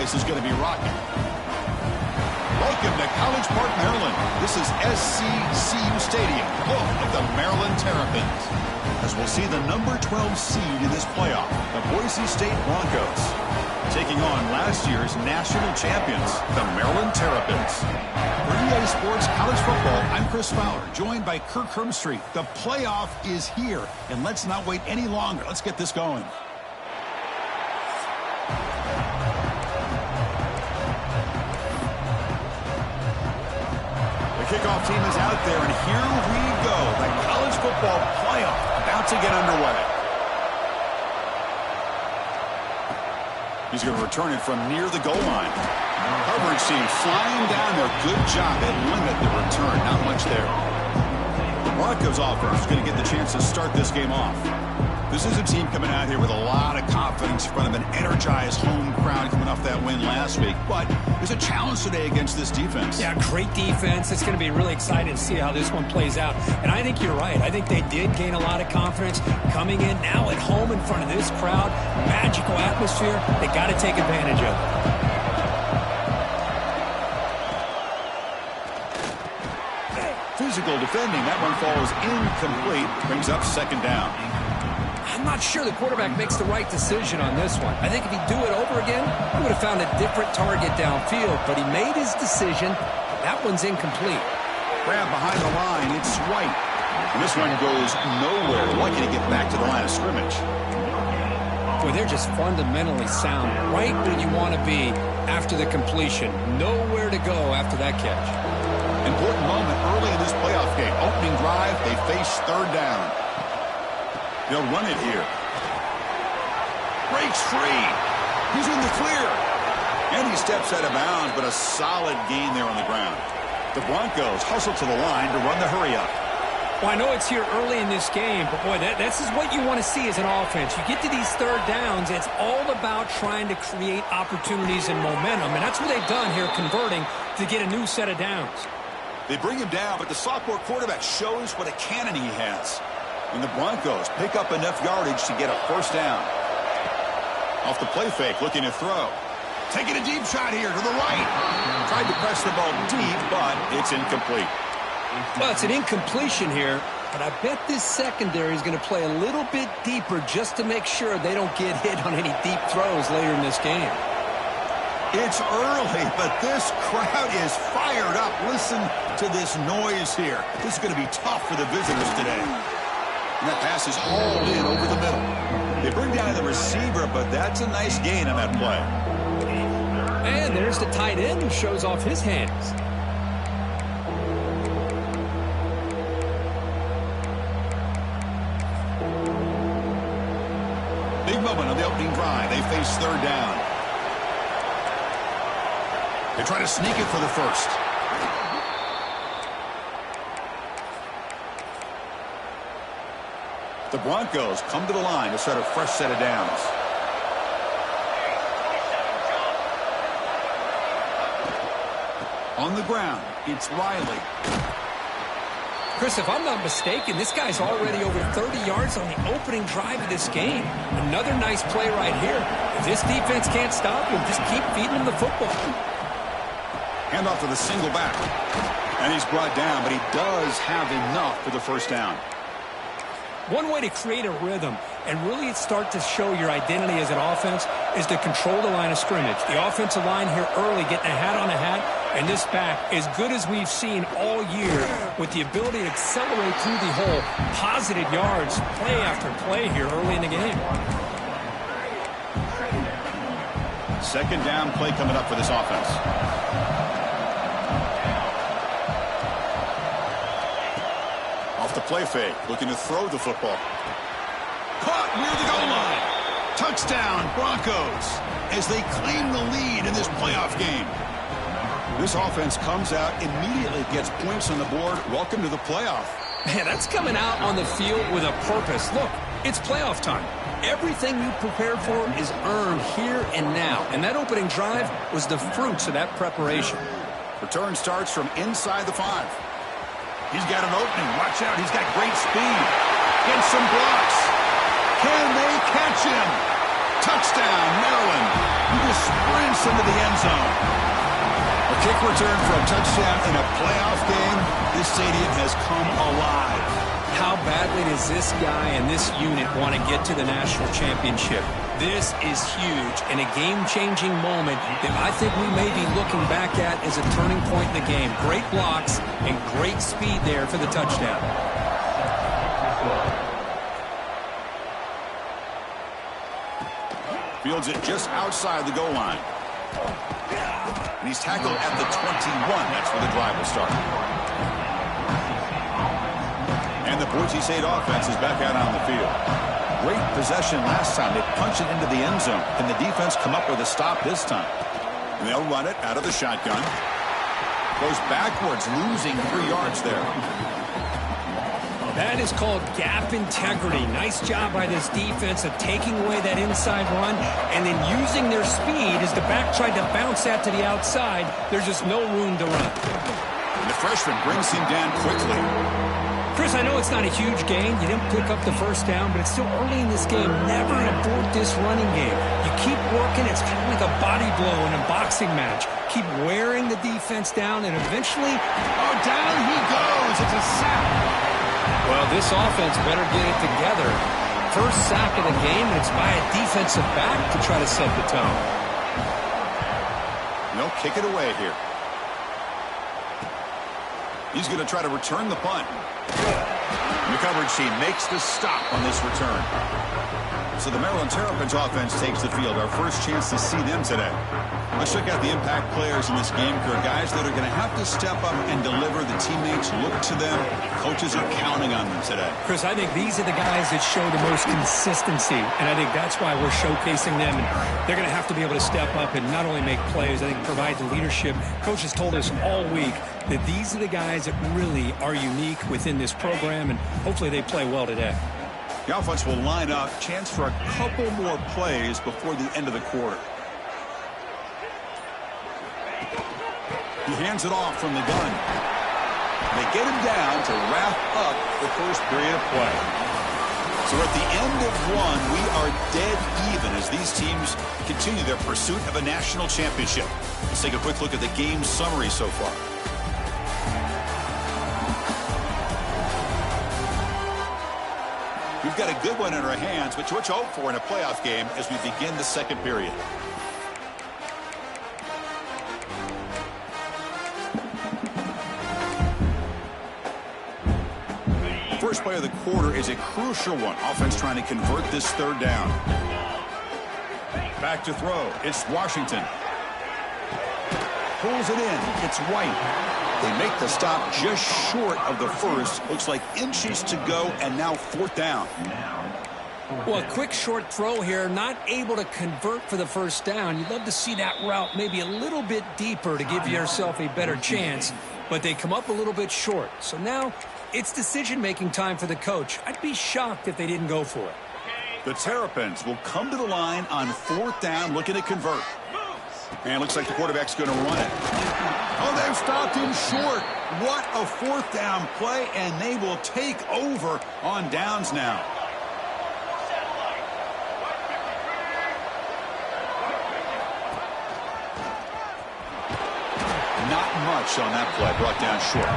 place is going to be rocking. Welcome to College Park, Maryland. This is SCCU Stadium, home of the Maryland Terrapins, as we'll see the number 12 seed in this playoff, the Boise State Broncos, taking on last year's national champions, the Maryland Terrapins. For EA Sports College Football, I'm Chris Fowler, joined by Kirk Hermstreet. The playoff is here, and let's not wait any longer. Let's get this going. The kickoff team is out there, and here we go. The college football playoff about to get underway. He's going to return it from near the goal line. Coverage team flying down there. Good job at limit the return. Not much there. The Broncos offense is going to get the chance to start this game off. This is a team coming out here with a lot of confidence in front of an energized home crowd coming off that win last week. But there's a challenge today against this defense. Yeah, great defense. It's going to be really exciting to see how this one plays out. And I think you're right. I think they did gain a lot of confidence coming in now at home in front of this crowd. Magical atmosphere. They got to take advantage of it. Physical defending. That one falls incomplete. Brings up second down. I'm not sure the quarterback makes the right decision on this one. I think if he'd do it over again, he would have found a different target downfield, but he made his decision. That one's incomplete. Grab behind the line. It's White. And this one goes nowhere. Lucky to get back to the line of scrimmage. Boy, they're just fundamentally sound. Right where you want to be after the completion. Nowhere to go after that catch. Important moment early in this playoff game. Opening drive, they face third down. They'll run it here. Breaks free. He's in the clear. And he steps out of bounds, but a solid gain there on the ground. The Broncos hustle to the line to run the hurry up. Well, I know it's here early in this game, but boy, this is what you want to see as an offense. You get to these third downs, it's all about trying to create opportunities and momentum, and that's what they've done here, converting to get a new set of downs. They bring him down, but the sophomore quarterback shows what a cannon he has. And the Broncos pick up enough yardage to get a first down. Off the play fake, looking to throw. Taking a deep shot here to the right. Tried to press the ball deep, but it's incomplete. Well, it's an incompletion here, but I bet this secondary is going to play a little bit deeper just to make sure they don't get hit on any deep throws later in this game. It's early, but this crowd is fired up. Listen to this noise here. This is going to be tough for the visitors today. And that pass is hauled in over the middle. They bring down the receiver, but that's a nice gain on that play. And there's the tight end who shows off his hands. Big moment on the opening drive. They face third down. They try to sneak it for the first. The Broncos come to the line to set a fresh set of downs. On the ground, it's Riley. Chris, if I'm not mistaken, this guy's already over 30 yards on the opening drive of this game. Another nice play right here. If this defense can't stop him, just keep feeding him the football. Hand off to the single back. And he's brought down, but he does have enough for the first down. One way to create a rhythm and really start to show your identity as an offense is to control the line of scrimmage. The offensive line here early getting a hat on a hat, and this back as good as we've seen all year with the ability to accelerate through the hole. Positive yards, play after play here early in the game. Second down play coming up for this offense. Off the play fake, looking to throw the football. Caught near the goal line. Touchdown, Broncos, as they claim the lead in this playoff game. This offense comes out, immediately gets points on the board. Welcome to the playoff. Man, that's coming out on the field with a purpose. Look, it's playoff time. Everything you prepared for is earned here and now. And that opening drive was the fruits of that preparation. Return starts from inside the 5. He's got an opening. Watch out. He's got great speed. Gets some blocks. Can they catch him? Touchdown, Maryland. He just sprints into the end zone. A kick return for a touchdown in a playoff game. This stadium has come alive. How badly does this guy and this unit want to get to the national championship? This is huge and a game-changing moment that I think we may be looking back at as a turning point in the game. Great blocks and great speed there for the touchdown. Fields it just outside the goal line. And he's tackled at the 21. That's where the drive will start. And the Boise State offense is back out on the field. Great possession last time. They punch it into the end zone. Can the defense come up with a stop this time? And they'll run it out of the shotgun. Goes backwards, losing 3 yards there. That is called gap integrity. Nice job by this defense of taking away that inside run and then using their speed as the back tried to bounce that to the outside. There's just no room to run. And the freshman brings him down quickly. Chris, I know it's not a huge gain. You didn't pick up the first down, but it's still early in this game. Never abort this running game. You keep working. It's kind of like a body blow in a boxing match. Keep wearing the defense down, and eventually, oh, down he goes. It's a sack. Well, this offense better get it together. First sack of the game, and it's by a defensive back to try to set the tone. No, kick it away here. He's going to try to return the punt. The coverage team makes the stop on this return. So the Maryland Terrapins offense takes the field. Our first chance to see them today. Let's check out the impact players in this game. There are guys that are going to have to step up and deliver. The teammates look to them. Coaches are counting on them today. Chris, I think these are the guys that show the most consistency, and I think that's why we're showcasing them. And they're going to have to be able to step up and not only make plays, I think provide the leadership. Coaches told us all week that these are the guys that really are unique within this program, and hopefully they play well today. The offense will line up. Chance for a couple more plays before the end of the quarter. He hands it off from the gun. They get him down to wrap up the first period of play. So at the end of one, we are dead even as these teams continue their pursuit of a national championship. Let's take a quick look at the game summary so far. We've got a good one in our hands, but what you hope for in a playoff game as we begin the second period. First play of the quarter is a crucial one. Offense trying to convert this third down. Back to throw. It's Washington. Pulls it in. It's White. They make the stop just short of the first. Looks like inches to go, and now fourth down. Well, a quick short throw here, not able to convert for the first down. You'd love to see that route maybe a little bit deeper to give yourself a better chance, but they come up a little bit short. So now it's decision-making time for the coach. I'd be shocked if they didn't go for it. The Terrapins will come to the line on fourth down, looking to convert. And looks like the quarterback's going to run it. Oh, they've stopped him short. What a fourth down play, and they will take over on downs now. Not much on that play, brought down short.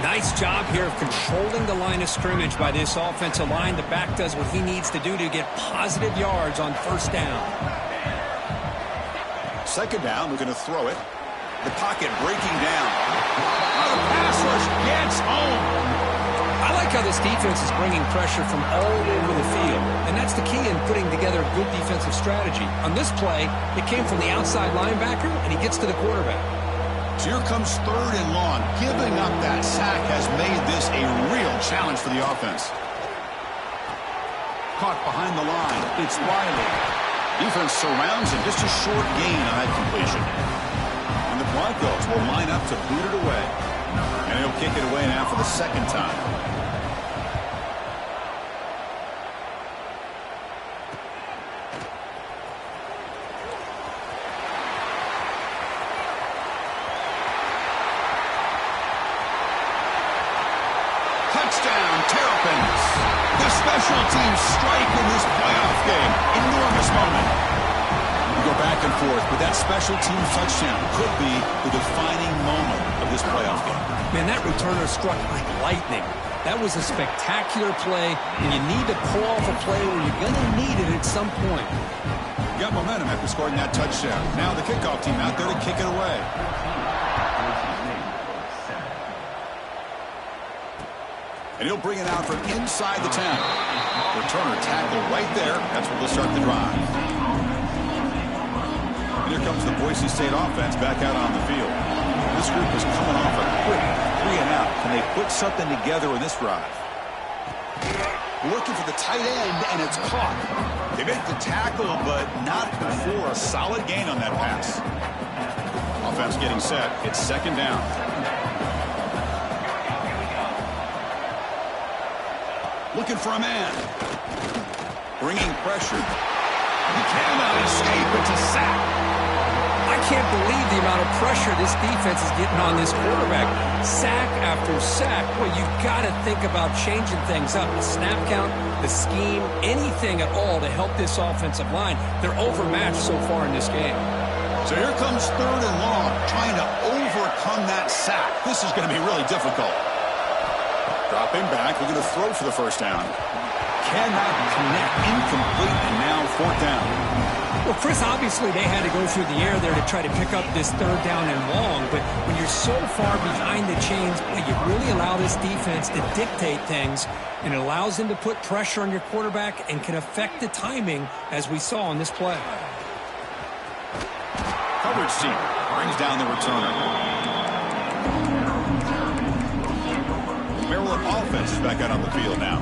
Nice job here of controlling the line of scrimmage by this offensive line. The back does what he needs to do to get positive yards on first down. Second down, we're going to throw it. The pocket breaking down. Oh, the pass rush gets home. I like how this defense is bringing pressure from all over the field, and that's the key in putting together a good defensive strategy. On this play, it came from the outside linebacker, and he gets to the quarterback. So here comes third and long. Giving up that sack has made this a real challenge for the offense. Caught behind the line. It's Wiley. Defense surrounds him. Just a short gain on that completion. And the Broncos will line up to boot it away. And he'll kick it away now for the second time. Touchdown, Terrapins. The special teams strike in this playoff game. Enormous this moment. We go back and forth, but that special teams touchdown could be the defining moment of this playoff game. Man, that returner struck like lightning. That was a spectacular play, and you need to pull off a play where you're going to need it at some point. Got momentum after scoring that touchdown. Now the kickoff team out there to kick it away. And he'll bring it out from inside the 10. Returner tackle right there. That's where they'll start the drive. And here comes the Boise State offense back out on the field. This group is coming off a quick 3-and-out. Can they put something together in this drive? Looking for the tight end, and it's caught. They make the tackle, but not before a solid gain on that pass. Offense getting set. It's second down. Looking for a man. Bringing pressure. He cannot escape. It's a sack. I can't believe the amount of pressure this defense is getting on this quarterback. Sack after sack. Well, you've got to think about changing things up. The snap count, the scheme, anything at all to help this offensive line. They're overmatched so far in this game. So here comes third and long, trying to overcome that sack. This is going to be really difficult. Dropping back, looking to throw for the first down. Cannot connect, incomplete, and now fourth down. Well, Chris, obviously they had to go through the air there to try to pick up this third down and long, but when you're so far behind the chains, well, you really allow this defense to dictate things, and it allows them to put pressure on your quarterback and can affect the timing, as we saw on this play. Coverage team brings down the returner. Maryland offense is back out on the field now.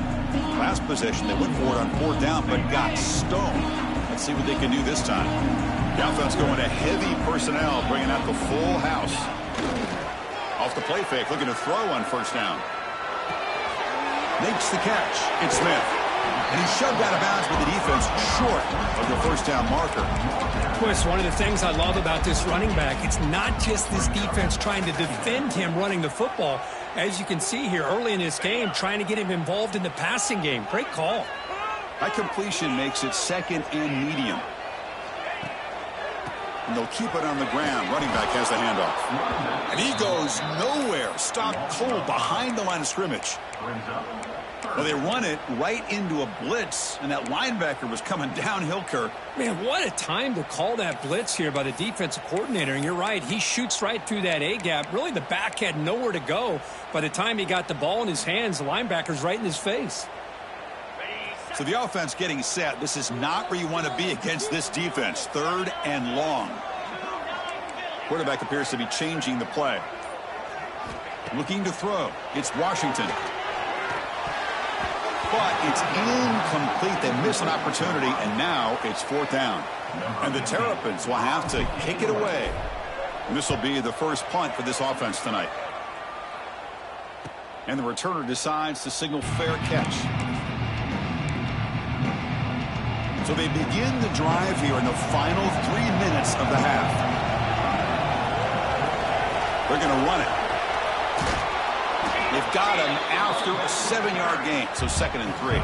Last possession, they went for it on fourth down, but got stoned. Let's see what they can do this time. The offense going to heavy personnel, bringing out the full house. Off the play fake, looking to throw on first down. Makes the catch. It's Smith. And he's shoved out of bounds with the defense short of the first down marker. Chris, one of the things I love about this running back, it's not just this defense trying to defend him running the football. As you can see here early in this game, trying to get him involved in the passing game. Great call. That completion makes it second and medium. And they'll keep it on the ground. Running back has the handoff. And he goes nowhere. Stopped cold behind the line of scrimmage. Well, they run it right into a blitz, and that linebacker was coming downhill, Kirk. Man, what a time to call that blitz here by the defensive coordinator. And you're right, he shoots right through that A-gap. Really, the back had nowhere to go. By the time he got the ball in his hands, the linebacker's right in his face. So the offense getting set. This is not where you want to be against this defense. Third and long. Quarterback appears to be changing the play. Looking to throw. It's Washington. But it's incomplete. They miss an opportunity, and now it's fourth down. And the Terrapins will have to kick it away. And this will be the first punt for this offense tonight. And the returner decides to signal fair catch. So they begin the drive here in the final 3 minutes of the half. They're going to run it. They've got him after a 7-yard gain, so second and 3.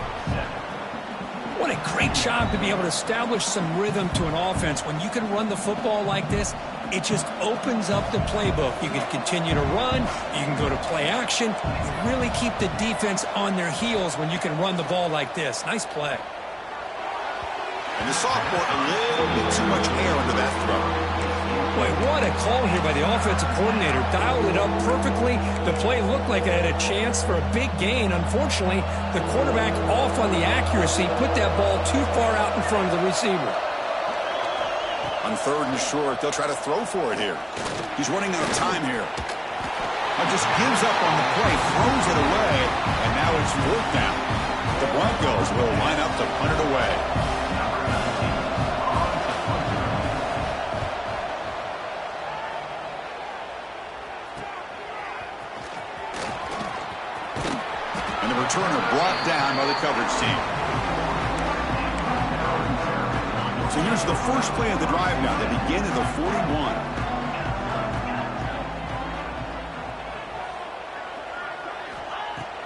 What a great job to be able to establish some rhythm to an offense. When you can run the football like this, it just opens up the playbook. You can continue to run. You can go to play action. You really keep the defense on their heels when you can run the ball like this. Nice play. And the sophomore, a little bit too much air under that throw. Boy, what a call here by the offensive coordinator. Dialed it up perfectly. The play looked like it had a chance for a big gain. Unfortunately, the quarterback off on the accuracy, put that ball too far out in front of the receiver. On third and short, they'll try to throw for it here. He's running out of time here. Just gives up on the play, throws it away, and now it's fourth down. The Broncos will line up to punt it away. And the returner brought down by the coverage team. So here's the first play of the drive now. They begin at the 41.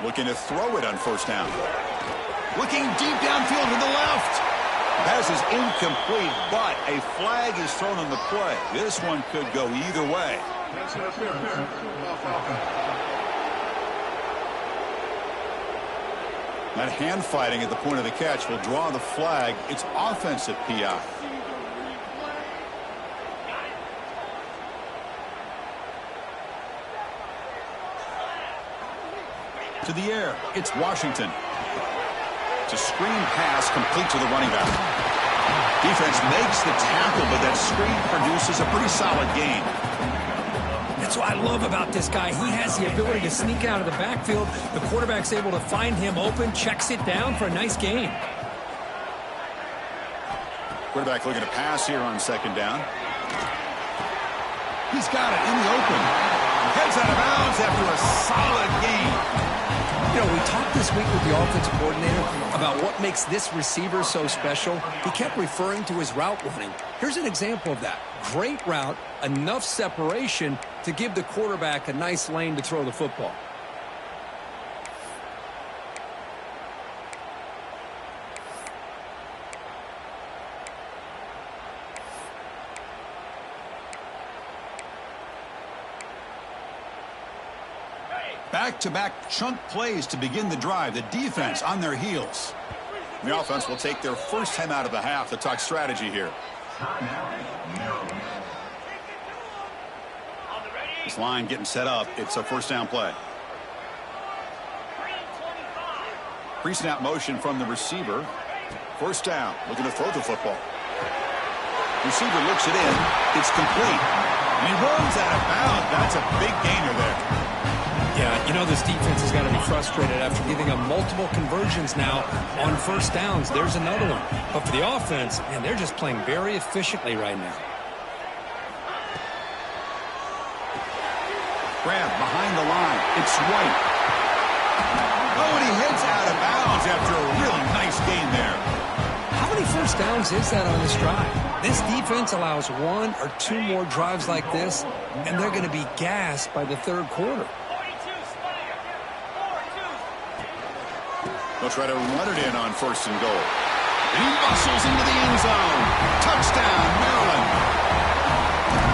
Looking to throw it on first down. Looking deep downfield to the left. Pass is incomplete, but a flag is thrown on the play. This one could go either way. That hand fighting at the point of the catch will draw the flag. It's offensive PI. To the air, it's Washington. It's a screen pass complete to the running back. Defense makes the tackle, but that screen produces a pretty solid gain. That's what I love about this guy. He has the ability to sneak out of the backfield. The quarterback's able to find him open, checks it down for a nice gain. Quarterback looking to pass here on second down. He's got it in the open. Heads out of bounds after a solid gain. You know, we talked this week with the offensive coordinator about what makes this receiver so special. He kept referring to his route running. Here's an example of that. Great route, enough separation to give the quarterback a nice lane to throw the football. Back-to-back chunk plays to begin the drive. The defense on their heels. The offense will take their first time out of the half to talk strategy here. This line getting set up. It's a first down play. Pre-snap motion from the receiver. First down. Looking to throw the football. Receiver looks it in. It's complete. And he runs out of bounds. That's a big gainer there. Yeah, you know this defense has got to be frustrated after giving them multiple conversions now on first downs. There's another one. But for the offense, man, they're just playing very efficiently right now. Grab behind the line. It's White. Oh, and he heads out of bounds after a really nice gain there. How many first downs is that on this drive? This defense allows one or two more drives like this, and they're going to be gassed by the third quarter. They'll try to run it in on first and goal. And he muscles into the end zone. Touchdown, Maryland.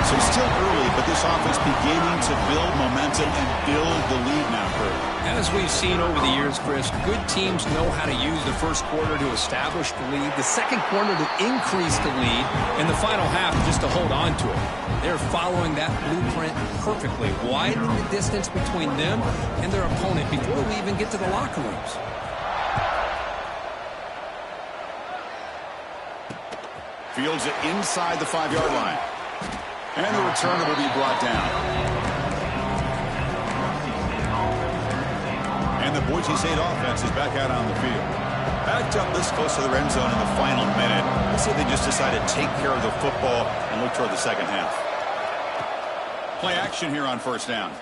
So it's still early, but this offense beginning to build momentum and build the lead now, Kurt. As we've seen over the years, Chris, good teams know how to use the first quarter to establish the lead, the second quarter to increase the lead, and the final half just to hold on to it. They're following that blueprint perfectly, widening the distance between them and their opponent before we even get to the locker rooms. Fields it inside the 5-yard line. And the returner will be brought down. And the Boise State offense is back out on the field. Backed up this close to their end zone in the final minute. Let's say they just decided to take care of the football and look toward the second half. Play action here on first down.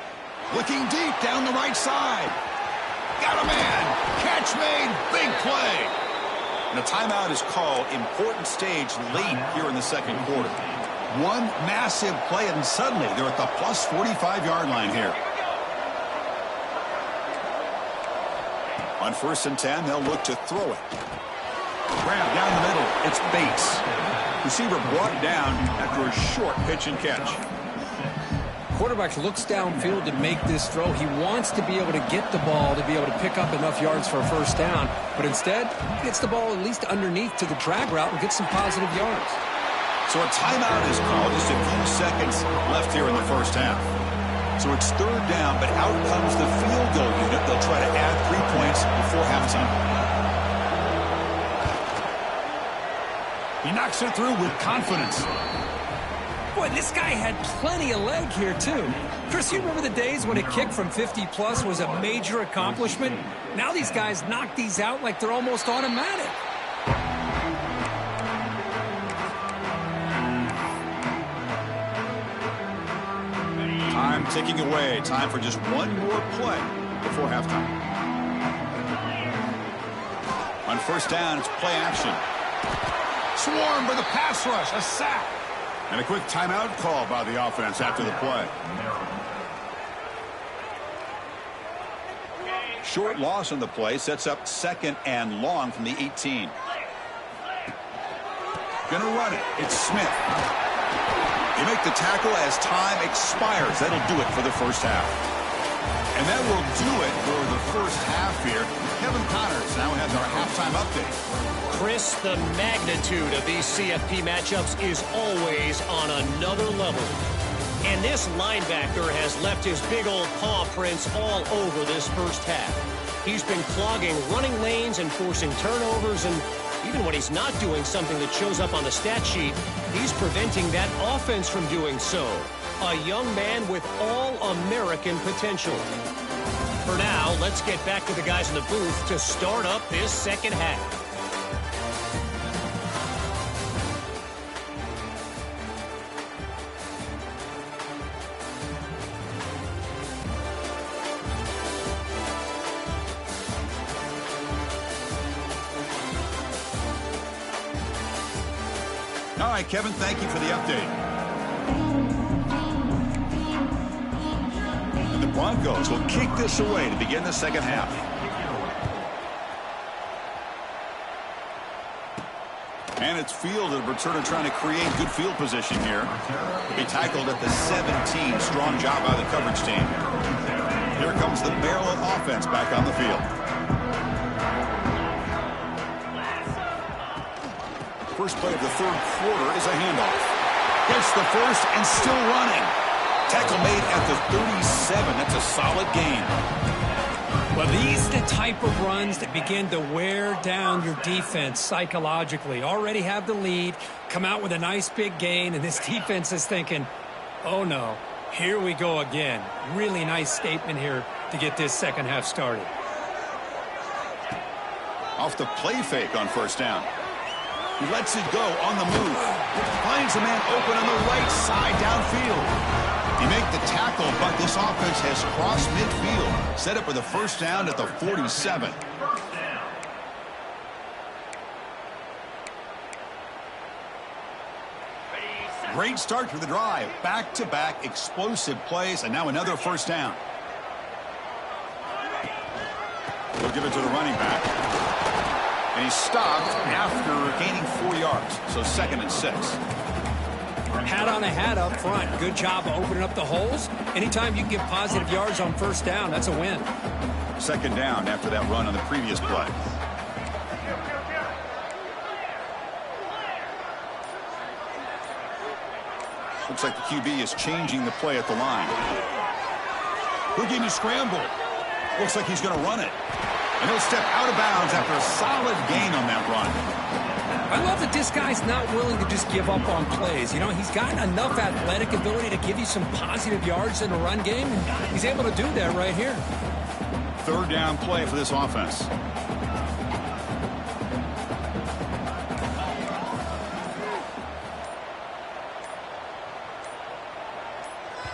Looking deep down the right side. Got a man. Catch made. Big play. And a timeout is called. Important stage late here in the second quarter. One massive play, and suddenly they're at the plus 45-yard line here. On first and 10, they'll look to throw it. Grab down the middle. It's Bates. Receiver brought down after a short pitch and catch. Quarterback looks downfield to make this throw. He wants to be able to get the ball to be able to pick up enough yards for a first down. But instead, he gets the ball at least underneath to the drag route and gets some positive yards. So a timeout is called. Just a few seconds left here in the first half. So it's third down, but out comes the field goal unit. They'll try to add 3 points before halftime. He knocks it through with confidence. Boy, this guy had plenty of leg here, too. Chris, you remember the days when a kick from 50-plus was a major accomplishment? Now these guys knock these out like they're almost automatic. Time ticking away. Time for just one more play before halftime. On first down, it's play action. Swarmed by the pass rush. A sack. And a quick timeout call by the offense after the play. Short loss on the play sets up second and long from the 18. Gonna run it. It's Smith. You make the tackle as time expires. That'll do it for the first half. And that will do it for the first half here. Kevin Connors now has our halftime update. Chris, the magnitude of these CFP matchups is always on another level. And this linebacker has left his big old paw prints all over this first half. He's been clogging running lanes and forcing turnovers, and even when he's not doing something that shows up on the stat sheet, he's preventing that offense from doing so. A young man with all-American potential. For now, let's get back to the guys in the booth to start up this second half. All right, Kevin, thank you for the update. And the Broncos will kick this away to begin the second half. And it's fielded. Returner trying to create good field position here. He tackled at the 17. Strong job by the coverage team. Here comes the Maryland offense back on the field. First play of the third quarter is a handoff. Gets the first and still running. Tackle made at the 37. That's a solid gain. Well, these are the type of runs that begin to wear down your defense psychologically. Already have the lead, come out with a nice big gain, and this defense is thinking, oh no, here we go again. Really nice statement here to get this second half started. Off the play fake on first down. He lets it go on the move. Finds a man open on the right side downfield. You make the tackle, but this offense has crossed midfield. Set up with a first down at the 47. Great start to the drive. Back-to-back explosive plays, and now another first down. They'll give it to the running back. And he stopped after gaining 4 yards. So 2nd and 6. Hat on a hat up front. Good job of opening up the holes. Anytime you can get positive yards on first down, that's a win. 2nd down after that run on the previous play. Looks like the QB is changing the play at the line. Houdini scramble. Looks like he's going to run it. And he'll step out of bounds after a solid gain on that run. I love that this guy's not willing to just give up on plays. You know, he's got enough athletic ability to give you some positive yards in the run game, and he's able to do that right here. 3rd down play for this offense.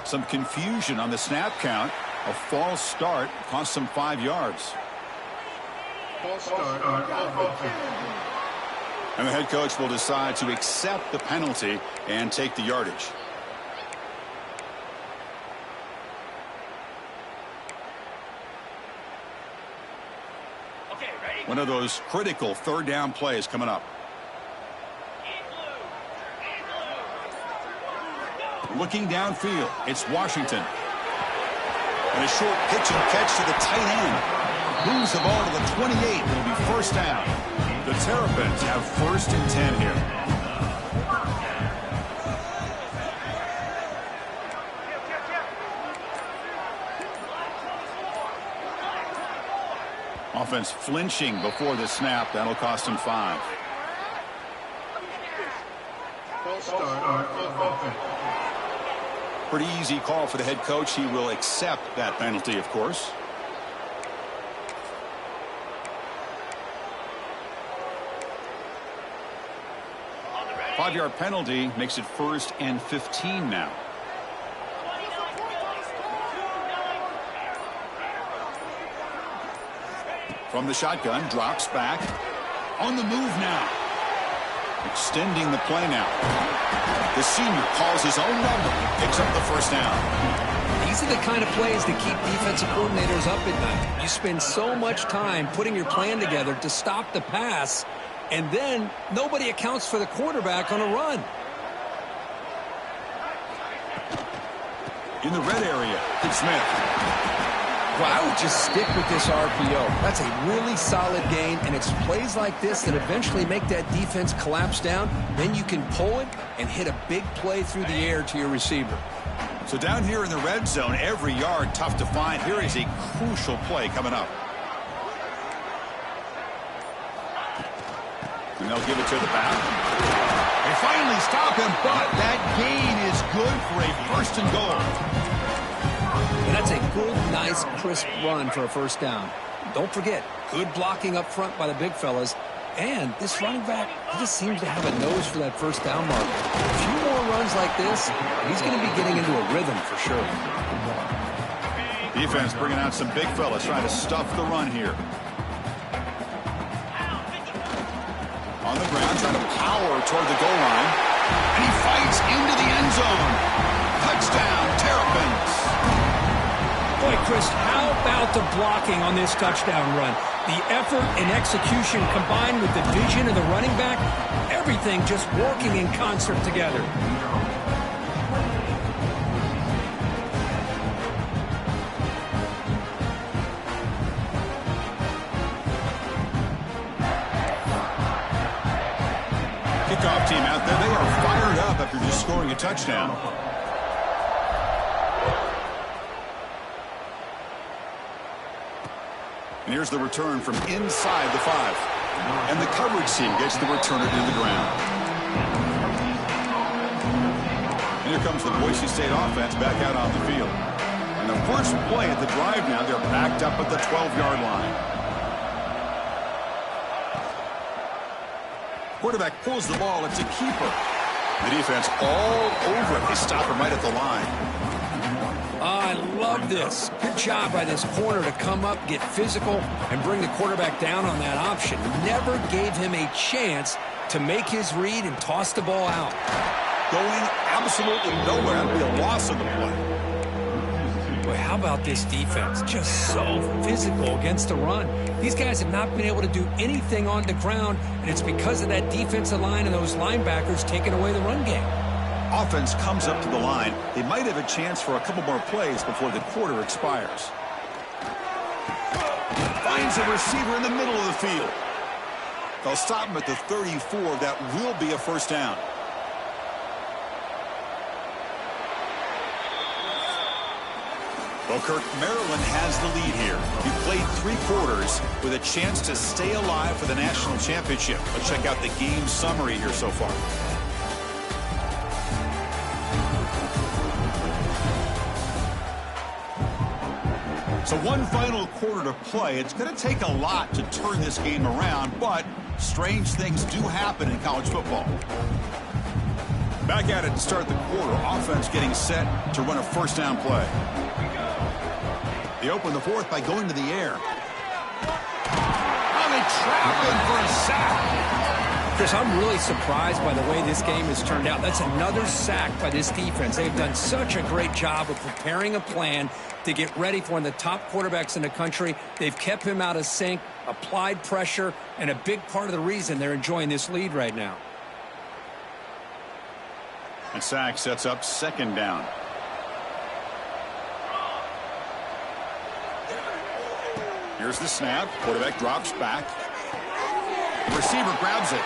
Some confusion on the snap count. A false start cost them 5 yards. And the head coach will decide to accept the penalty and take the yardage. Okay, ready? One of those critical 3rd down plays coming up. Looking downfield, it's Washington. And a short pitch and catch to the tight end. Moves the ball to the 28. It'll be first down. The Terrapins have 1st and 10 here. Offense flinching before the snap. That'll cost him 5. Pretty easy call for the head coach. He will accept that penalty, of course. Five-yard penalty makes it 1st and 15 now. From the shotgun, drops back. On the move now. Extending the play now. The senior calls his own number. Picks up the first down. These are the kind of plays that keep defensive coordinators up at night. You spend so much time putting your plan together to stop the pass, And then nobody accounts for the quarterback on a run. In the red area, it's Smith. Well, I would just stick with this RPO. That's a really solid gain, and it's plays like this that eventually make that defense collapse down. Then you can pull it and hit a big play through the air to your receiver. So down here in the red zone, every yard tough to find. Here is a crucial play coming up. And they'll give it to the back. They finally stop him, but that gain is good for a first and goal. And that's a good, nice, crisp run for a first down. Don't forget, good blocking up front by the big fellas. And this running back, he just seems to have a nose for that first down marker. A few more runs like this, he's going to be getting into a rhythm for sure. Defense bringing out some big fellas trying to stuff the run here. On the ground, trying to power toward the goal line. And he fights into the end zone. Touchdown, Terrapins. Boy, Chris, how about the blocking on this touchdown run? The effort and execution combined with the vision of the running back, everything just working in concert together. Kickoff team out there, they are fired up after just scoring a touchdown. And here's the return from inside the 5. And the coverage team gets the returner to the ground. And here comes the Boise State offense back out on the field. And the first play at the drive now, they're backed up at the 12-yard line. Quarterback pulls the ball. It's a keeper. The defense all over it. They stop him right at the line. I love this. Good job by this corner to come up, get physical, and bring the quarterback down on that option. Never gave him a chance to make his read and toss the ball out. Going absolutely nowhere. That would be a loss of the play. Boy, how about this defense? Just so physical against the run. These guys have not been able to do anything on the ground, and it's because of that defensive line and those linebackers taking away the run game. Offense comes up to the line. They might have a chance for a couple more plays before the quarter expires. Finds a receiver in the middle of the field. They'll stop him at the 34. That will be a first down. Well, Kirk, Maryland has the lead here. You played 3 quarters with a chance to stay alive for the national championship. Let's check out the game summary here so far. So one final quarter to play. It's going to take a lot to turn this game around, but strange things do happen in college football. Back at it to start the quarter. Offense getting set to run a first down play. They open the 4th by going to the air. Oh, they trap him for a sack. Chris, I'm really surprised by the way this game has turned out. That's another sack by this defense. They've done such a great job of preparing a plan to get ready for one of the top quarterbacks in the country. They've kept him out of sync, applied pressure, and a big part of the reason they're enjoying this lead right now. And sack sets up second down. Here's the snap. Quarterback drops back. The receiver grabs it.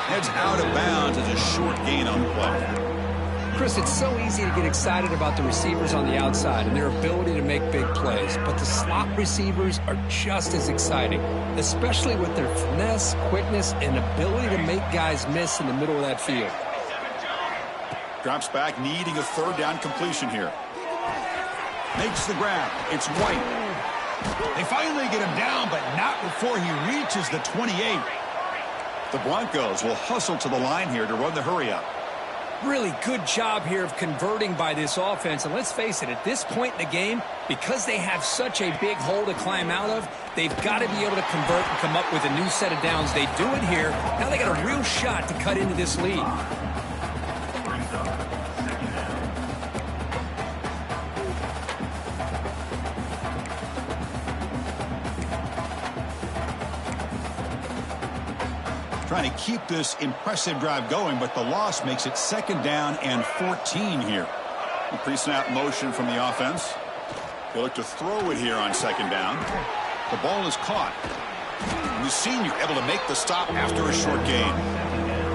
Heads out of bounds as a short gain on the play. Chris, it's so easy to get excited about the receivers on the outside and their ability to make big plays, but the slot receivers are just as exciting, especially with their finesse, quickness, and ability to make guys miss in the middle of that field. Drops back, needing a third down completion here. Makes the grab. It's White. They finally get him down, but not before he reaches the 28. The Broncos will hustle to the line here to run the hurry-up. Really good job here of converting by this offense. And let's face it, at this point in the game, because they have such a big hole to climb out of, they've got to be able to convert and come up with a new set of downs. They do it here. Now they got a real shot to cut into this lead. trying to keep this impressive drive going, but the loss makes it 2nd down and 14 here. A pre-snap motion from the offense. They look to throw it here on 2nd down. The ball is caught. And the senior able to make the stop after a short gain.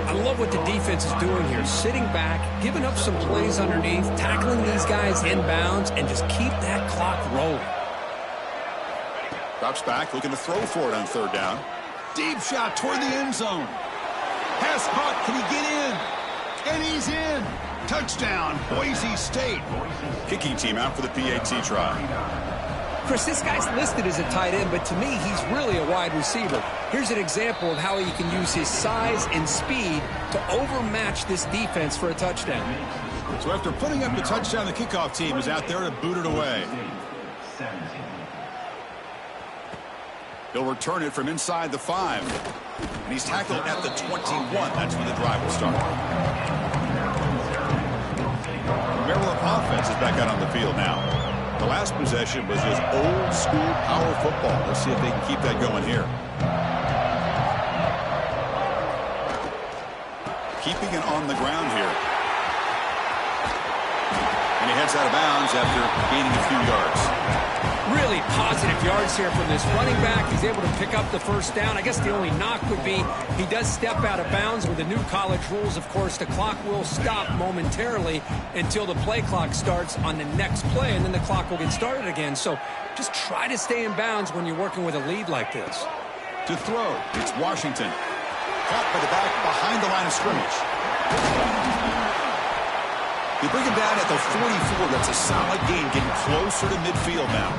I love what the defense is doing here. Sitting back, giving up some plays underneath, tackling these guys inbounds, and just keep that clock rolling. Drops back, looking to throw for it on 3rd down. Deep shot toward the end zone. Pass caught. Can he get in? And he's in. Touchdown, Boise State. Kicking team out for the PAT try. Chris, this guy's listed as a tight end, but to me, he's really a wide receiver. Here's an example of how he can use his size and speed to overmatch this defense for a touchdown. So after putting up the touchdown, the kickoff team is out there to boot it away. He'll return it from inside the 5. And he's tackled at the 21. That's when the drive will start. Maryland offense is back out on the field now. The last possession was just old school power football. Let's see if they can keep that going here. Keeping it on the ground here. And he heads out of bounds after gaining a few yards. Really positive yards here from this running back. He's able to pick up the 1st down. I guess the only knock would be he does step out of bounds with the new college rules. Of course, the clock will stop momentarily until the play clock starts on the next play, and then the clock will get started again. So just try to stay in bounds when you're working with a lead like this. To throw, it's Washington. Caught by the back behind the line of scrimmage. They bring him down at the 44. That's a solid gain, getting closer to midfield now.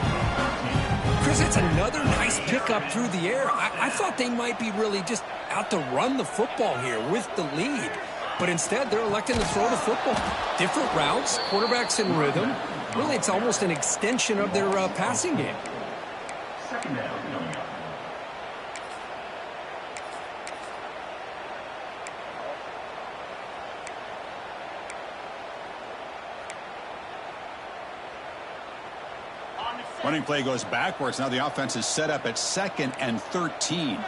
Chris, it's another nice pickup through the air. I thought they might be really just out to run the football here with the lead. But instead, they're electing to throw the football. Different routes, quarterbacks in rhythm. Really, it's almost an extension of their passing game. 2nd down. Running play goes backwards. Now the offense is set up at 2nd and 13.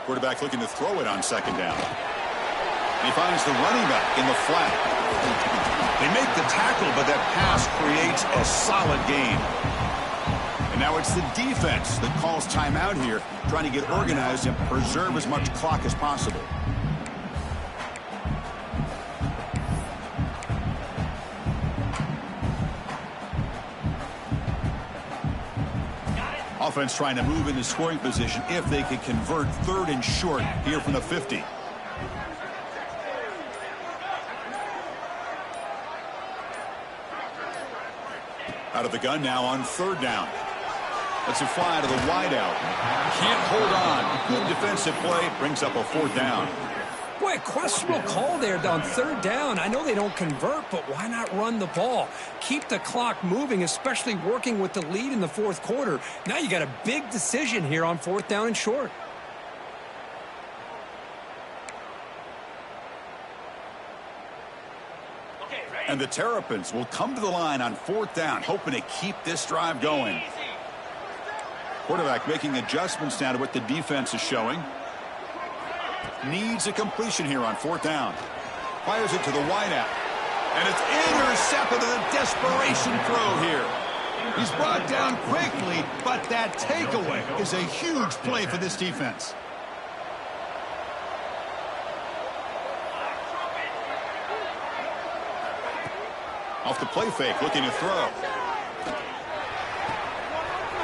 Quarterback looking to throw it on 2nd down. And he finds the running back in the flat. They make the tackle, but that pass creates a solid gain. And now it's the defense that calls timeout here, trying to get organized and preserve as much clock as possible. Offense trying to move into scoring position if they can convert 3rd and short here from the 50. Out of the gun now on 3rd down. Let's it fly to the wideout. Can't hold on. Good defensive play. Brings up a 4th down. Boy, a questionable call there on 3rd down. I know they don't convert, but why not run the ball? Keep the clock moving, especially working with the lead in the 4th quarter. Now you got a big decision here on 4th down and short. And the Terrapins will come to the line on 4th down, hoping to keep this drive going. Quarterback making adjustments now to what the defense is showing. Needs a completion here on 4th down. Fires it to the wideout. And it's intercepted in a desperation throw here. He's brought down quickly, but that takeaway is a huge play for this defense. Off the play fake, looking to throw.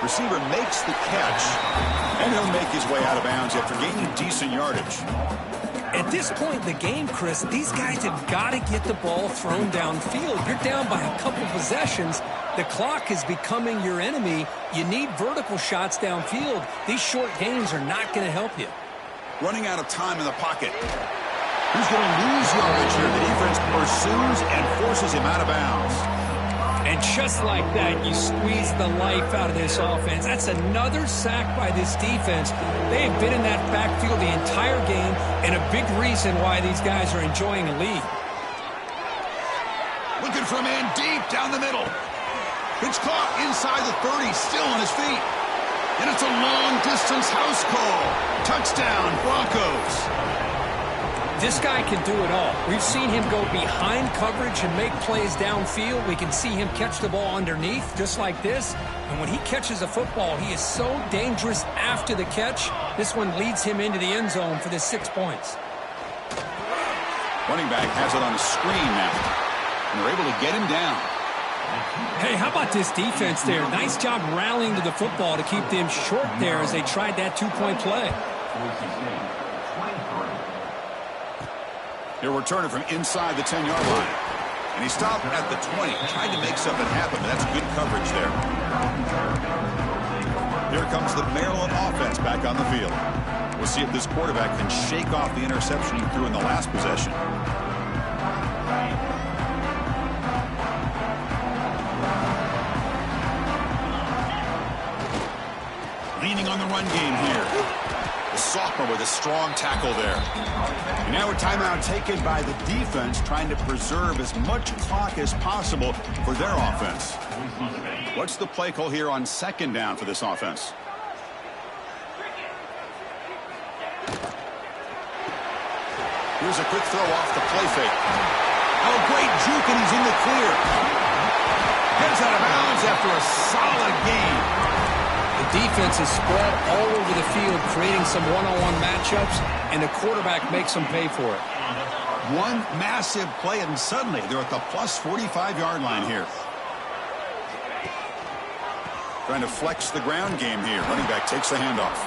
Receiver makes the catch, and he'll make his way out of bounds after gaining decent yardage. At this point in the game, Chris, these guys have got to get the ball thrown downfield. You're down by a couple possessions. The clock is becoming your enemy. You need vertical shots downfield. These short gains are not going to help you. Running out of time in the pocket. Who's going to lose yardage here? The defense pursues and forces him out of bounds. And just like that, you squeeze the life out of this offense. That's another sack by this defense. They have been in that backfield the entire game, and a big reason why these guys are enjoying a lead. Looking for a man deep down the middle. It's caught inside the 30, still on his feet. And it's a long-distance house call. Touchdown, Broncos. This guy can do it all. We've seen him go behind coverage and make plays downfield. We can see him catch the ball underneath, just like this. And when he catches a football, he is so dangerous after the catch. This one leads him into the end zone for the 6 points. Running back has it on a screen now. And they're able to get him down. Hey, how about this defense there? Nice job rallying to the football to keep them short there as they tried that 2-point play. He'll return it from inside the 10-yard line. And he stopped at the 20. Tried to make something happen, but that's good coverage there. Here comes the Maryland offense back on the field. We'll see if this quarterback can shake off the interception he threw in the last possession. Leaning on the run game here. The sophomore with a strong tackle there. And now a timeout taken by the defense, trying to preserve as much clock as possible for their offense. What's the play call here on second down for this offense? Here's a quick throw off the play fake. Oh, great juke, and he's in the clear. Heads out of bounds after a solid game. The defense is spread all over the field, creating some one-on-one matchups, and the quarterback makes them pay for it. One massive play, and suddenly they're at the plus 45-yard line here. Trying to flex the ground game here. Running back takes the handoff.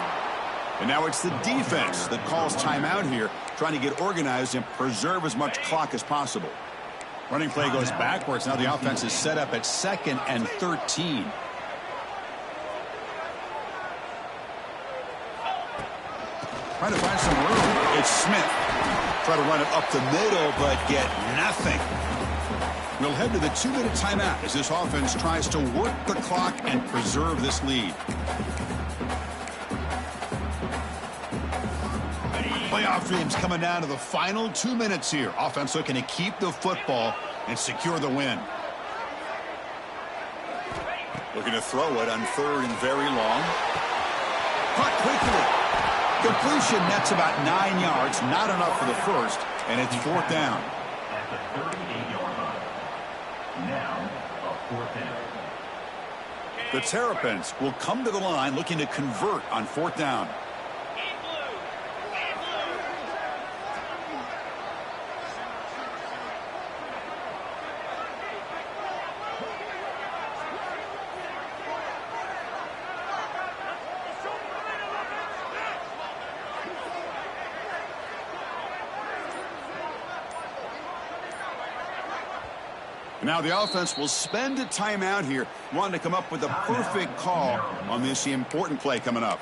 And now it's the defense that calls timeout here, trying to get organized and preserve as much clock as possible. Running play goes backwards. Now the offense is set up at 2nd and 13. Trying to find some room. It's Smith. Try to run it up the middle, but get nothing. We'll head to the 2-minute timeout as this offense tries to work the clock and preserve this lead. Playoff dreams coming down to the final 2 minutes here. Offense looking to keep the football and secure the win. Looking to throw it on 3rd and very long. Caught quickly. Completion nets about 9 yards, not enough for the first, and it's 4th down. At the 38-yard line. Now, a 4th down. The Terrapins will come to the line looking to convert on 4th down. Now the offense will spend a timeout here, wanting to come up with a perfect call on this important play coming up.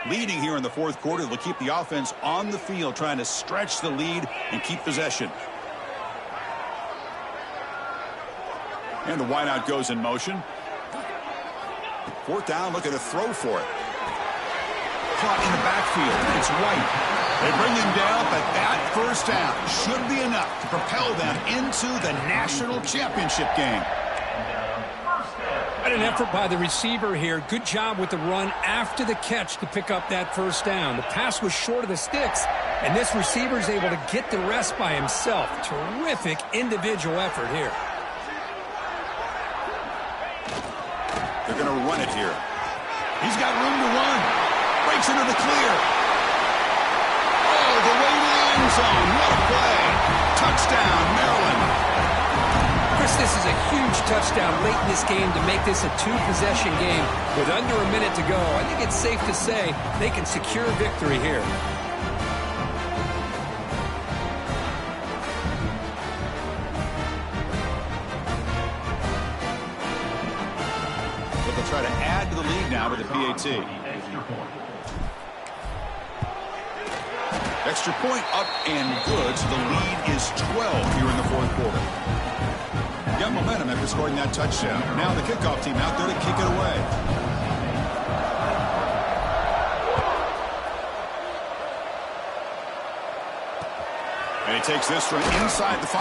Leading here in the 4th quarter will keep the offense on the field, trying to stretch the lead and keep possession. And the wideout goes in motion. 4th down, looking to throw for it. Caught in the backfield. It's White. They bring him down, but that first down should be enough to propel them into the national championship game. What an effort by the receiver here. Good job with the run after the catch to pick up that first down. The pass was short of the sticks, and this receiver is able to get the rest by himself. Terrific individual effort here. They're going to run it here. He's got room to run. Breaks into the clear. Oh, the way to the end zone. What a play. Touchdown, Maryland. Chris, this is a huge touchdown late in this game to make this a 2-possession game with under a minute to go. I think it's safe to say they can secure victory here. But they'll try to add to the lead now with the PAT. Extra point up and good, so the lead is 12 here in the 4th quarter. Got momentum after scoring that touchdown. Now the kickoff team out there to kick it away. he takes this from inside the 5.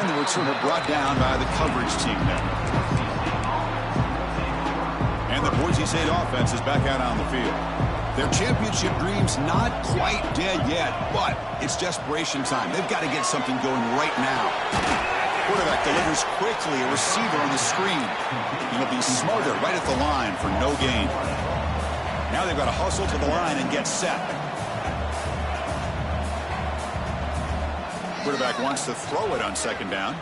And the returner brought down by the coverage team there. And the Boise State offense is back out on the field. Their championship dreams not quite dead yet, but it's desperation time. They've got to get something going right now. Quarterback delivers quickly, a receiver on the screen. He'll be smothered right at the line for no gain. Now they've got to hustle to the line and get set. Quarterback wants to throw it on second down.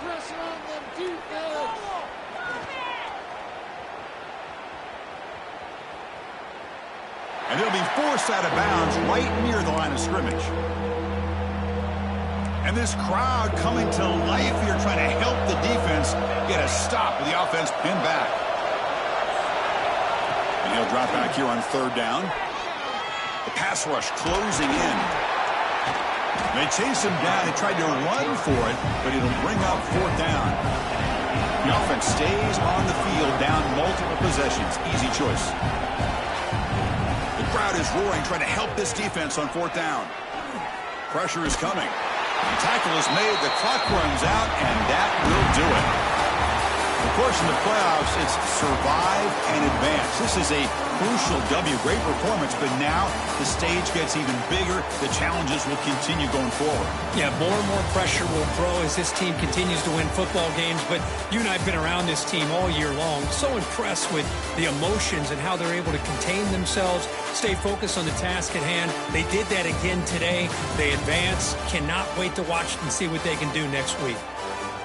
And it'll be forced out of bounds right near the line of scrimmage. And this crowd coming to life here, trying to help the defense get a stop with the offense pinned back. And he'll drop back here on third down. The pass rush closing in. They chase him down. He tried to run for it, but it'll bring up fourth down. The offense stays on the field down multiple possessions. Easy choice. The crowd is roaring, trying to help this defense on fourth down. Pressure is coming. The tackle is made, the clock runs out, and that will do it. Of course, in the playoffs, it's survive and advance. This is a crucial W. Great performance, but now the stage gets even bigger. The challenges will continue going forward. Yeah, more and more pressure will grow as this team continues to win football games, but you and I have been around this team all year long. So impressed with the emotions and how they're able to contain themselves, stay focused on the task at hand. They did that again today. They advance. Cannot wait to watch and see what they can do next week.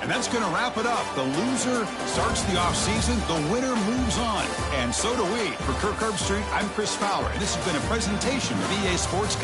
And that's going to wrap it up. The loser starts the offseason. The winner moves on. And so do we. For Kirk Herbstreit, I'm Chris Fowler. And this has been a presentation of EA Sports.